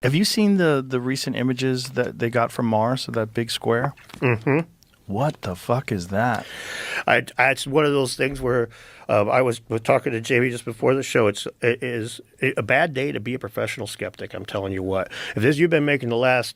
Have you seen the recent images that they got from Mars of that big square? Mm-hmm. What the fuck is that? It's one of those things where I was talking to Jamie just before the show. It is a bad day to be a professional skeptic. I'm telling you what. If you've been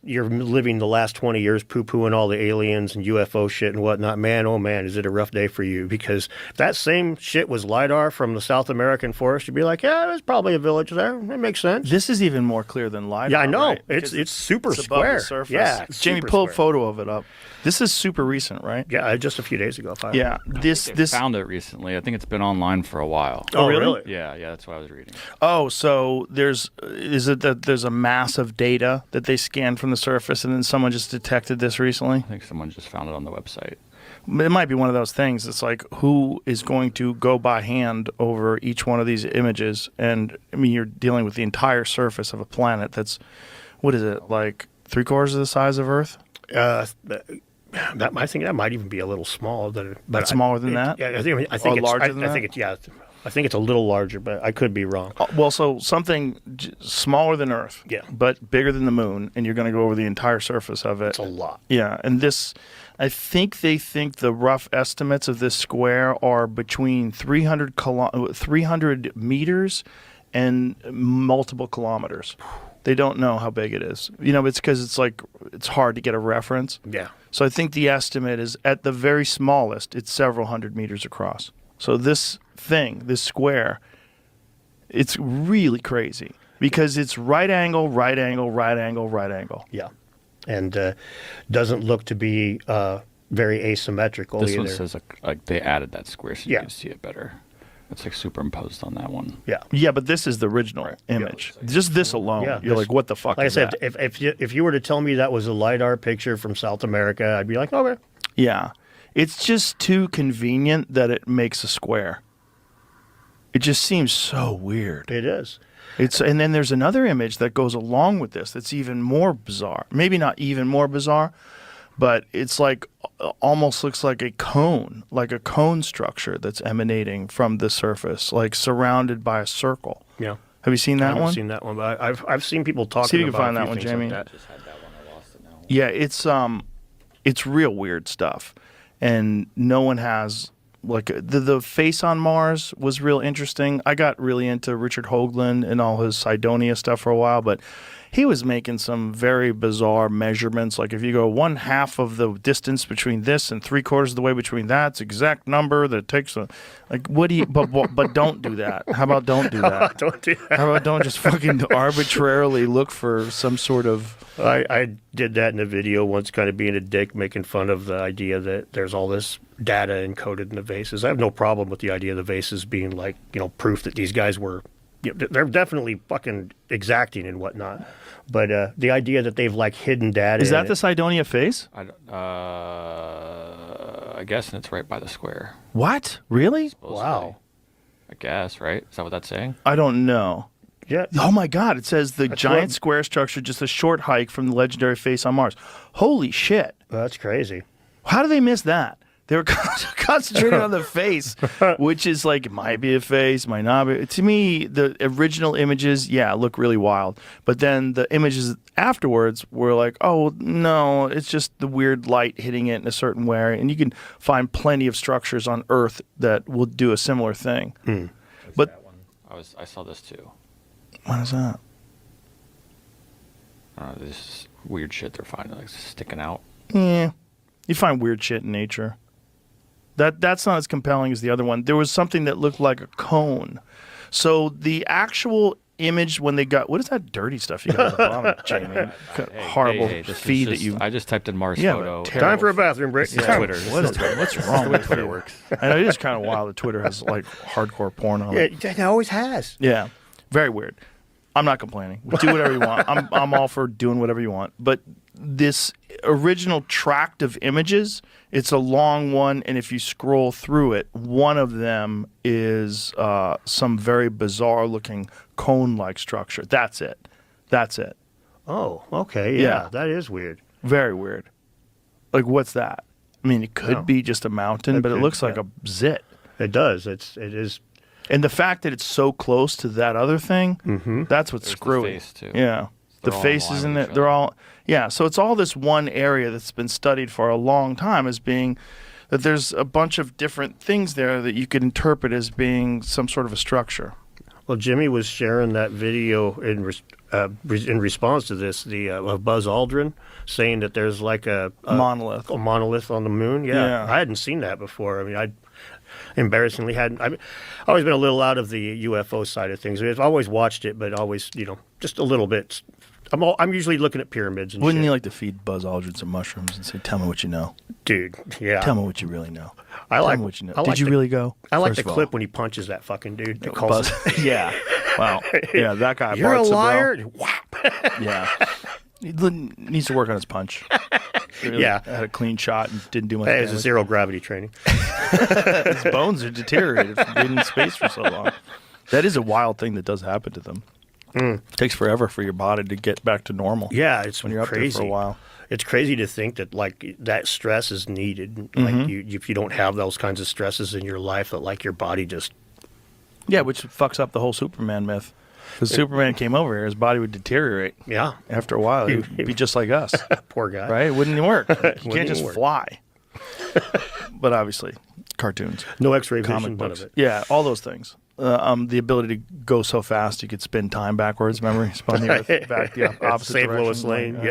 you're living the last 20 years poo-pooing all the aliens and UFO shit and whatnot, man, oh man, is it a rough day for you? Because if that same shit was LiDAR from the South American forest, you'd be like, yeah, there's probably a village there. It makes sense. This is even more clear than LiDAR. Yeah, I know. Right? It's super it's above square. the surface. Yeah, Jamie, pull a photo of it up. This is super recent, right? Yeah, just a few days ago. Yeah, this found it recently. I think it's been online for a while. Oh, really? Yeah, that's what I was reading. Oh, so is it that there's a mass of data that they scanned from the surface, and then someone just detected this recently? I think someone just found it on the website. It might be one of those things. It's like, who is going to go by hand over each one of these images? And I mean, you're dealing with the entire surface of a planet that's, what is it, like 3/4 of the size of Earth? I think that might even be a little small. But smaller than that? Yeah, I think it's larger than that? I think it's a little larger, but I could be wrong. Well, so something smaller than Earth, yeah, but bigger than the moon, and you're going to go over the entire surface of it. It's a lot. Yeah, and I think they think the rough estimates of this square are between 300 meters and multiple kilometers. They don't know how big it is. It's because it's hard to get a reference. Yeah. So I think the estimate is at the very smallest, it's several hundred meters across. So this square, it's really crazy because it's right angle, right angle, right angle, right angle. Yeah. And doesn't look to be very asymmetrical this either. One says like they added that square so you Yeah. can see it better. It's like superimposed on that one. Yeah. Yeah, but this is the original image. Yeah. Just this alone, you're like, what the fuck is that? Like I said, if you were to tell me that was a LiDAR picture from South America, I'd be like, okay. Yeah. It's just too convenient that it makes a square. It just seems so weird. It is. And then there's another image that goes along with this that's even more bizarre. Maybe not even more bizarre, but it's like almost looks like a cone structure that's emanating from the surface, like surrounded by a circle. Yeah. Have you seen that one? I haven't seen that one, but I've seen people talking See if you about can find a that few one, things Jamie. like that. Just had that one. I lost it now. Yeah, it's real weird stuff, and no one has like the face on Mars was real interesting. I got really into Richard Hoagland and all his Cydonia stuff for a while, but he was making some very bizarre measurements. Like if you go 1/2 of the distance between this and 3/4 of the way between that, it's exact number that it takes what do you? But don't do that. How about don't do that? Don't do that. How about don't just fucking arbitrarily look for some sort of. I did that in a video once, kind of being a dick, making fun of the idea that there's all this data encoded in the vases. I have no problem with the idea of the vases being like, proof that these guys were, they're definitely fucking exacting and whatnot. But the idea that they've like hidden data. Is that the Cydonia face? I guess, and it's right by the square. What? Really? Supposedly. Wow. I guess, right? Is that what that's saying? I don't know. Yeah. Oh my God! It says the That's giant what- square structure, just a short hike from the legendary face on Mars. Holy shit! That's crazy. How do they miss that? They were concentrating on the face, which is like, it might be a face, might not be. To me, the original images, look really wild. But then the images afterwards were like, oh, no, it's just the weird light hitting it in a certain way. And you can find plenty of structures on Earth that will do a similar thing. But that one? I saw this too. What is that? This weird shit they're finding, like sticking out. Yeah. You find weird shit in nature. That's not as compelling as the other one. There was something that looked like a cone. So the actual image when they got, what is that dirty stuff you got at the bottom, Jamie? Horrible this feed is that you. I just typed in Mars Yeah, photo. but Time for a bathroom break. Twitter. What's wrong with Twitter you? works. I know it is kind of wild that Twitter has like hardcore porn on it. Yeah, it always has. Yeah, very weird. I'm not complaining. Do whatever you want. I'm all for doing whatever you want. But this original tract of images, it's a long one, and if you scroll through it, one of them is some very bizarre-looking cone-like structure. That's it. Oh, okay. Yeah, that is weird. Very weird. Like, what's that? I mean, it could be just a mountain, but it looks like a zit. It does. It is. And the fact that it's so close to that other thing, that's what's There's the screwy. face, too. Yeah. The They're all in faces line in with it, each they're other. all, yeah. So it's all this one area that's been studied for a long time as being that there's a bunch of different things there that you could interpret as being some sort of a structure. Well, Jimmy was sharing that video in response to this, of Buzz Aldrin saying that there's like a Monolith. monolith on the moon. Yeah, Yeah. I hadn't seen that before. I mean, I embarrassingly hadn't. I've always been a little out of the UFO side of things. I've always watched it, but always, just a little bit. I'm usually looking at pyramids and Wouldn't shit. you like to feed Buzz Aldrin some mushrooms and say, "Tell me what you know. Dude, yeah. Tell me what you really know. I Tell like me what you know. I Did like you the- really go?" I like First the of clip all. when he punches that fucking dude. That calls Buzz. Yeah. Wow. Yeah, that guy. You're Bart a Sabell. liar. Whap. Yeah. He needs to work on his punch. Really Yeah. had a clean shot and didn't do much That is a damage. zero gravity training. His bones are deteriorated from being in space for so long. That is a wild thing that does happen to them. It takes forever for your body to get back to normal. Yeah, it's when you're up crazy. there for a while. It's crazy to think that like that stress is needed. Mm-hmm. Like if you don't have those kinds of stresses in your life, that like your body just Yeah, which fucks up the whole Superman myth. Because Superman came over here, his body would deteriorate. yeah. After a while, he'd be just like us, Poor guy. right? It wouldn't work. You Wouldn't can't just even work. fly. But obviously, cartoons, No X-ray vision, comic none books. of it. Yeah, all those things. The ability to go so fast you could spin time backwards. Remember, he spun the earth back the opposite Save direction. Lois Lane. Like, Yeah.